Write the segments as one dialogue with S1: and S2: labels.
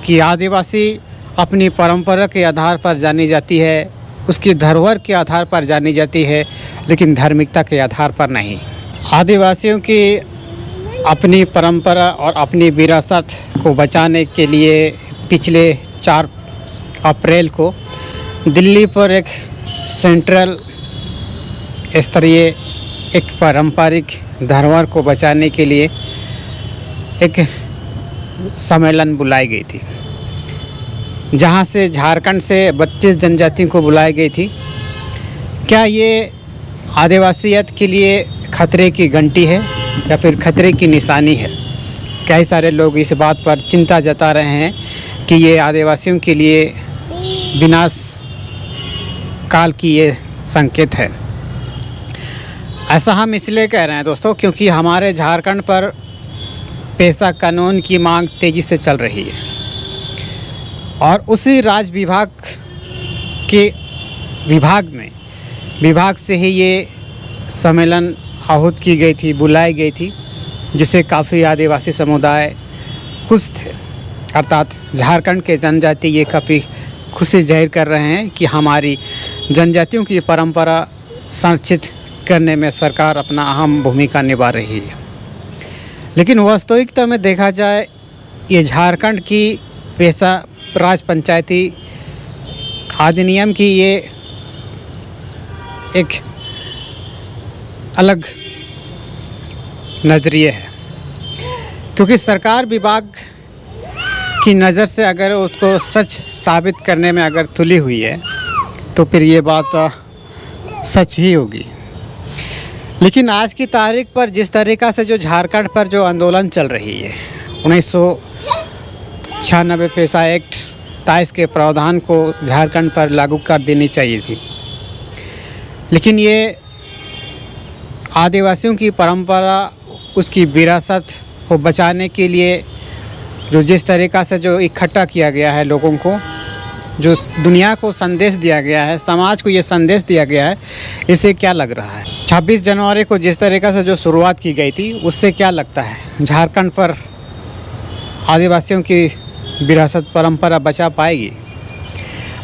S1: कि आदिवासी अपनी परंपरा के आधार पर जानी जाती है, उसकी धरोहर के आधार पर जानी जाती है, लेकिन धार्मिकता के आधार पर नहीं। आदिवासियों की अपनी परंपरा और अपनी विरासत को बचाने के लिए पिछले 4 अप्रैल को दिल्ली पर एक सेंट्रल स्तरीय एक पारंपरिक धरोहर को बचाने के लिए एक सम्मेलन बुलाई गई थी, जहां से झारखंड से 32 जनजातियों को बुलाई गई थी। क्या ये आदिवासियत के लिए खतरे की घंटी है या फिर खतरे की निशानी है? कई सारे लोग इस बात पर चिंता जता रहे हैं कि ये आदिवासियों के लिए विनाश काल की ये संकेत है। ऐसा हम इसलिए कह रहे हैं दोस्तों, क्योंकि हमारे झारखंड पर पेशा कानून की मांग तेज़ी से चल रही है और उसी राज्य के विभाग से ही ये सम्मेलन आहूत की गई थी, बुलाई गई थी, जिसे काफ़ी आदिवासी समुदाय खुश थे। अर्थात झारखंड के जनजाति ये काफ़ी खुशी जाहिर कर रहे हैं कि हमारी जनजातियों की परंपरा संरक्षित करने में सरकार अपना अहम भूमिका निभा रही है। लेकिन वास्तविकता में देखा जाए, ये झारखंड की पेशा राज पंचायती अधिनियम की ये एक अलग नज़रिए है, क्योंकि सरकार विभाग की नज़र से अगर उसको सच साबित करने में अगर तुली हुई है तो फिर ये बात सच ही होगी। लेकिन आज की तारीख पर जिस तरीक़ा से जो झारखंड पर जो आंदोलन चल रही है, 1996 पेशा एक्ट 23 के प्रावधान को झारखंड पर लागू कर देनी चाहिए थी। लेकिन ये आदिवासियों की परंपरा, उसकी विरासत को बचाने के लिए जो जिस तरीक़ा से जो इकट्ठा किया गया है लोगों को, जो दुनिया को संदेश दिया गया है, समाज को ये संदेश दिया गया है, इसे क्या लग रहा है? 26 जनवरी को जिस तरीक़ा से जो शुरुआत की गई थी, उससे क्या लगता है झारखंड पर आदिवासियों की विरासत परंपरा बचा पाएगी?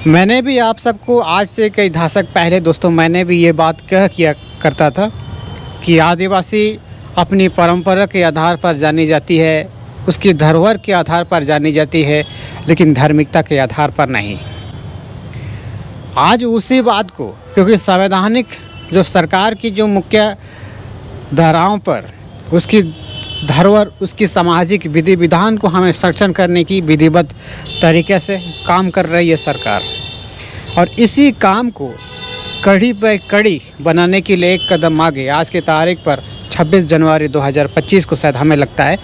S1: मैंने भी आप सबको आज से कई दशक पहले दोस्तों मैंने भी ये बात किया करता था कि आदिवासी अपनी परंपरा के आधार पर जानी जाती है, उसकी धरोहर के आधार पर जानी जाती है, लेकिन धार्मिकता के आधार पर नहीं। आज उसी बात को, क्योंकि संवैधानिक जो सरकार की जो मुख्य धाराओं पर उसकी धरोहर, उसकी सामाजिक विधि विधान को हमें संरक्षण करने की विधिवत तरीके से काम कर रही है सरकार, और इसी काम को कड़ी पे कड़ी बनाने के लिए एक कदम आगे आज की तारीख पर 26 जनवरी 2025 को शायद हमें लगता है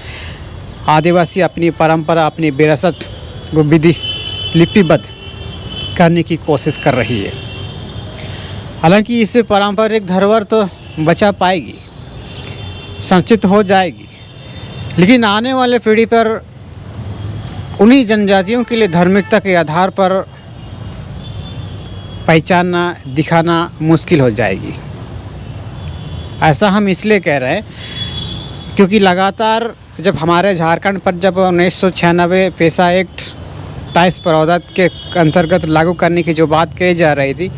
S1: आदिवासी अपनी परंपरा, अपनी विरासत को विधि लिपिबद्ध करने की कोशिश कर रही है। हालांकि इससे पारंपरिक धरोहर तो बचा पाएगी, संरक्षित हो जाएगी, लेकिन आने वाले पीढ़ी पर उन्हीं जनजातियों के लिए धार्मिकता के आधार पर पहचानना, दिखाना मुश्किल हो जाएगी। ऐसा हम इसलिए कह रहे हैं क्योंकि लगातार जब हमारे झारखंड पर जब 1996 पेशा एक्ट 23 प्रावधान के अंतर्गत लागू करने की जो बात कही जा रही थी,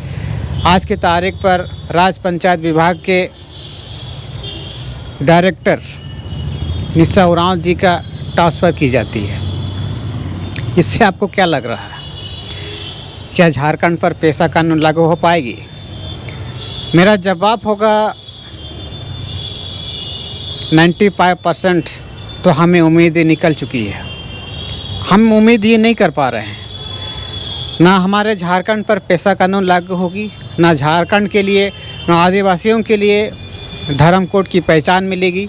S1: आज की तारीख पर राज्य पंचायत विभाग के डायरेक्टर निशा उरांव जी का ट्रांसफ़र की जाती है। इससे आपको क्या लग रहा है? क्या झारखंड पर पेशा कानून लागू हो पाएगी? मेरा जवाब होगा 95% तो हमें उम्मीद निकल चुकी है। हम उम्मीद ये नहीं कर पा रहे हैं, ना हमारे झारखंड पर पेशा कानून लागू होगी, ना झारखंड के लिए, ना आदिवासियों के लिए धर्म कोड की पहचान मिलेगी,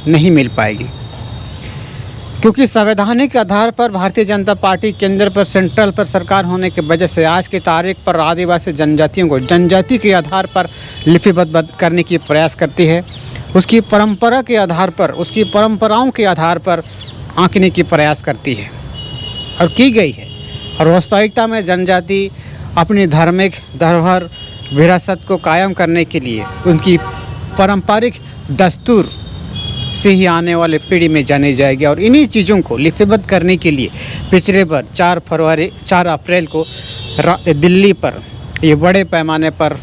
S1: नहीं मिल पाएगी। क्योंकि संवैधानिक आधार पर भारतीय जनता पार्टी केंद्र पर, सेंट्रल पर सरकार होने की वजह से आज की तारीख पर आदिवासी जनजातियों को जनजाति के आधार पर लिपिबद्ध करने की प्रयास करती है, उसकी परंपरा के आधार पर, उसकी परंपराओं के आधार पर आंकने की प्रयास करती है और की गई है। और वास्तविकता में जनजाति अपनी धार्मिक धरोहर विरासत को कायम करने के लिए उनकी पारंपरिक दस्तूर से ही आने वाले पीढ़ी में जानी जाएगी। और इन्हीं चीज़ों को लिपिबद्ध करने के लिए पिछले बार 4 अप्रैल को दिल्ली पर ये बड़े पैमाने पर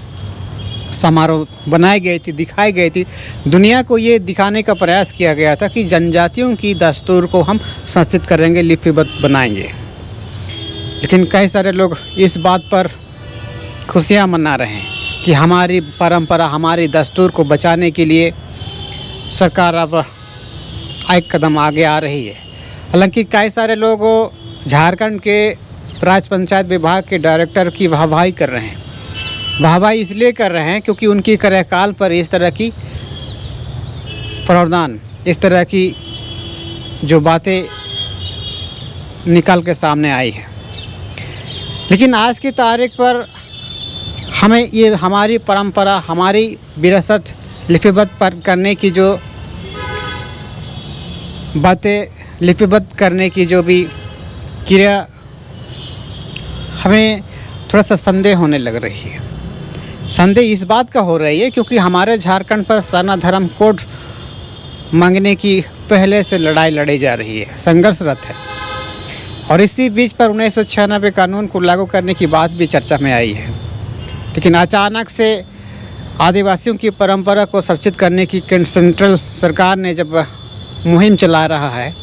S1: समारोह बनाई गई थी, दिखाई गई थी। दुनिया को ये दिखाने का प्रयास किया गया था कि जनजातियों की दस्तूर को हम संरक्षित करेंगे, लिपिबद्ध बनाएंगे। लेकिन कई सारे लोग इस बात पर खुशियाँ मना रहे हैं कि हमारी परंपरा, हमारी दस्तूर को बचाने के लिए सरकार अब एक कदम आगे आ रही है। हालांकि कई सारे लोग झारखंड के राज्य पंचायत विभाग के डायरेक्टर की वाहवाही कर रहे हैं। वाहवाही इसलिए कर रहे हैं क्योंकि उनकी कार्यकाल पर इस तरह की प्रावधान, इस तरह की जो बातें निकल के सामने आई है। लेकिन आज की तारीख पर हमें ये हमारी परंपरा, हमारी विरासत लिपिबद्ध करने की जो बातें, लिपिबद्ध करने की जो भी क्रिया, हमें थोड़ा सा संदेह होने लग रही है। संदेह इस बात का हो रही है क्योंकि हमारे झारखंड पर सरना धर्म कोड मांगने की पहले से लड़ाई लड़ी जा रही है, संघर्षरत है। और इसी बीच पर 1996 कानून को लागू करने की बात भी चर्चा में आई है। लेकिन अचानक से आदिवासियों की परंपरा को संरक्षित करने की सेंट्रल सरकार ने जब मुहिम चला रहा है,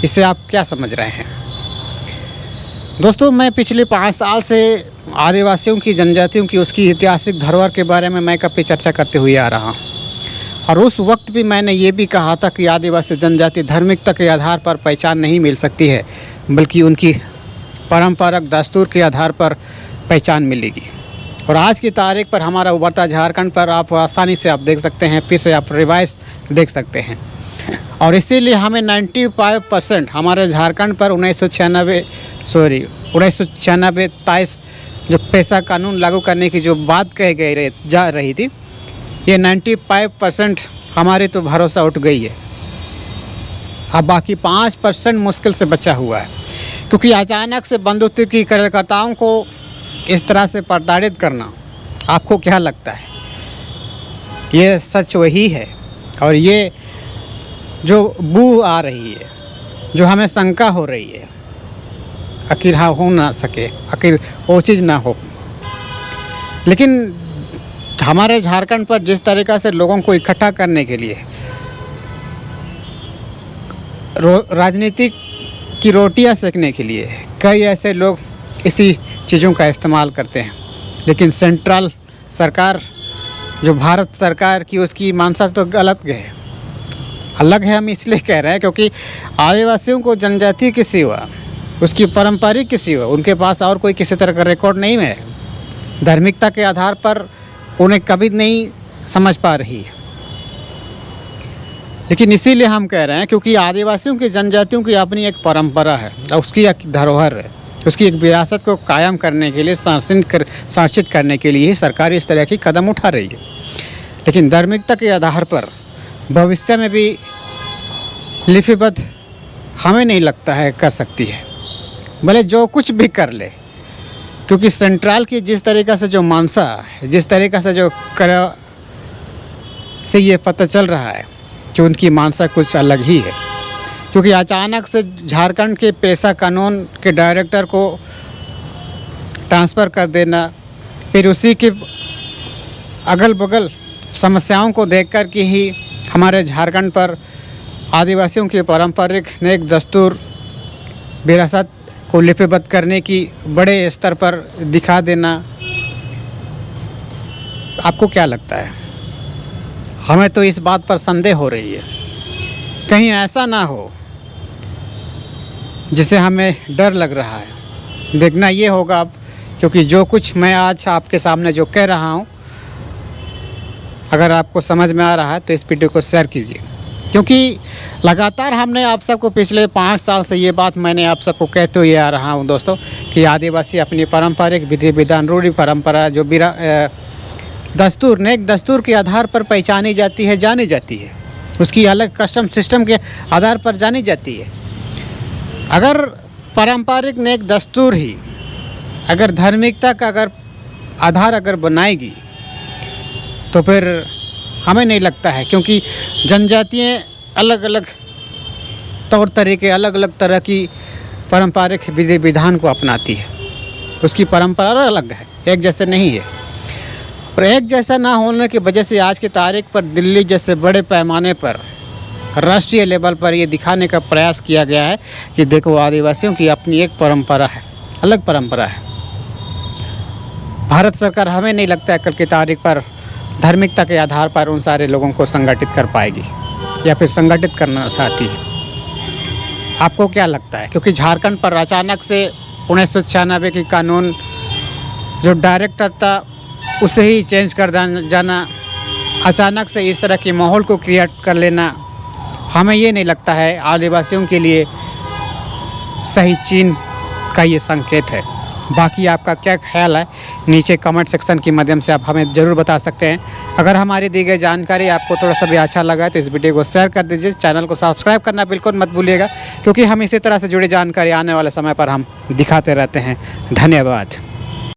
S1: इसे आप क्या समझ रहे हैं? दोस्तों, मैं पिछले 5 साल से आदिवासियों की, जनजातियों की, उसकी ऐतिहासिक धरोहर के बारे में मैं काफ़ी चर्चा करते हुए आ रहा हूँ। और उस वक्त भी मैंने ये भी कहा था कि आदिवासी जनजाति धार्मिकता के आधार पर पहचान नहीं मिल सकती है, बल्कि उनकी परंपरागत दस्तूर के आधार पर पहचान मिलेगी। और आज की तारीख पर हमारा उभरता झारखंड पर आप आसानी से आप देख सकते हैं, फिर से आप रिवाइज देख सकते हैं। और इसीलिए हमें 95% हमारे झारखंड पर 1996 जो पेशा कानून लागू करने की जो बात कही जा रही थी, ये 95% हमारे तो भरोसा उठ गई है। अब बाकी 5% मुश्किल से बचा हुआ है, क्योंकि अचानक से बंदूक की कार्यकर्ताओं को इस तरह से प्रताड़ित करना, आपको क्या लगता है? ये सच वही है। और ये जो बू आ रही है, जो हमें शंका हो रही है, आखिर हाँ हो ना सके, आखिर वो चीज़ ना हो। लेकिन हमारे झारखंड पर जिस तरीक़ा से लोगों को इकट्ठा करने के लिए राजनीति की रोटियां सेकने के लिए कई ऐसे लोग इसी चीज़ों का इस्तेमाल करते हैं। लेकिन सेंट्रल सरकार, जो भारत सरकार की, उसकी मानसा तो अलग है। हम इसलिए कह रहे हैं क्योंकि आदिवासियों को जनजाति की सिवा, उसकी पारंपरिक की सिवा उनके पास और कोई किसी तरह का रिकॉर्ड नहीं है। धार्मिकता के आधार पर उन्हें कभी नहीं समझ पा रही है। लेकिन इसीलिए हम कह रहे हैं क्योंकि आदिवासियों की, जनजातियों की अपनी एक परंपरा है, उसकी एक धरोहर है, उसकी एक विरासत को कायम करने के लिए, संरक्षित करने के लिए सरकार इस तरह की कदम उठा रही है। लेकिन धार्मिकता के आधार पर भविष्य में भी लिपिबद्ध हमें नहीं लगता है कर सकती है, भले जो कुछ भी कर ले। क्योंकि सेंट्रल की जिस तरीक़ा से जो मानसा है, जिस तरीक़ा से जो से ये पता चल रहा है कि उनकी मानसा कुछ अलग ही है। क्योंकि अचानक से झारखंड के पेशा कानून के डायरेक्टर को ट्रांसफ़र कर देना, फिर उसी के अगल बगल समस्याओं को देखकर कि ही हमारे झारखंड पर आदिवासियों की पारंपरिक नेक दस्तूर, विरासत को लिपिबद्ध करने की बड़े स्तर पर दिखा देना, आपको क्या लगता है? हमें तो इस बात पर संदेह हो रही है, कहीं ऐसा ना हो जिसे हमें डर लग रहा है। देखना ये होगा अब, क्योंकि जो कुछ मैं आज आपके सामने जो कह रहा हूँ, अगर आपको समझ में आ रहा है तो इस वीडियो को शेयर कीजिए। क्योंकि लगातार हमने आप सबको पिछले 5 साल से ये बात मैंने आप सबको कहते हुए आ रहा हूँ दोस्तों, कि आदिवासी अपनी पारंपरिक विधि विधान, रूढ़ी परंपरा, जो दस्तूर, नेक दस्तूर के आधार पर पहचानी जाती है, जानी जाती है, उसकी अलग कस्टम सिस्टम के आधार पर जानी जाती है। अगर पारंपरिक नेक दस्तूर ही अगर धार्मिकता का अगर आधार अगर बनाएगी, तो फिर हमें नहीं लगता है, क्योंकि जनजातियाँ अलग अलग तौर तरीके, अलग अलग तरह की पारंपरिक विधि विधान को अपनाती है। उसकी परंपरा अलग है, एक जैसे नहीं है। और एक जैसा ना होने की वजह से आज की तारीख पर दिल्ली जैसे बड़े पैमाने पर राष्ट्रीय लेवल पर ये दिखाने का प्रयास किया गया है कि देखो, आदिवासियों की अपनी एक परंपरा है, अलग परंपरा है। भारत सरकार, हमें नहीं लगता है कल की तारीख पर धार्मिकता के आधार पर उन सारे लोगों को संगठित कर पाएगी या फिर संगठित करना चाहती है। आपको क्या लगता है? क्योंकि झारखंड पर अचानक से 1996 की कानून जो डायरेक्टर था उसे ही चेंज कर जाना, अचानक से इस तरह के माहौल को क्रिएट कर लेना, हमें ये नहीं लगता है आदिवासियों के लिए सही चिन्ह का ये संकेत है। बाकी आपका क्या ख्याल है, नीचे कमेंट सेक्शन के माध्यम से आप हमें ज़रूर बता सकते हैं। अगर हमारी दी गई जानकारी आपको थोड़ा सा भी अच्छा लगा तो इस वीडियो को शेयर कर दीजिए, चैनल को सब्सक्राइब करना बिल्कुल मत भूलिएगा, क्योंकि हम इसी तरह से जुड़ी जानकारी आने वाले समय पर हम दिखाते रहते हैं। धन्यवाद।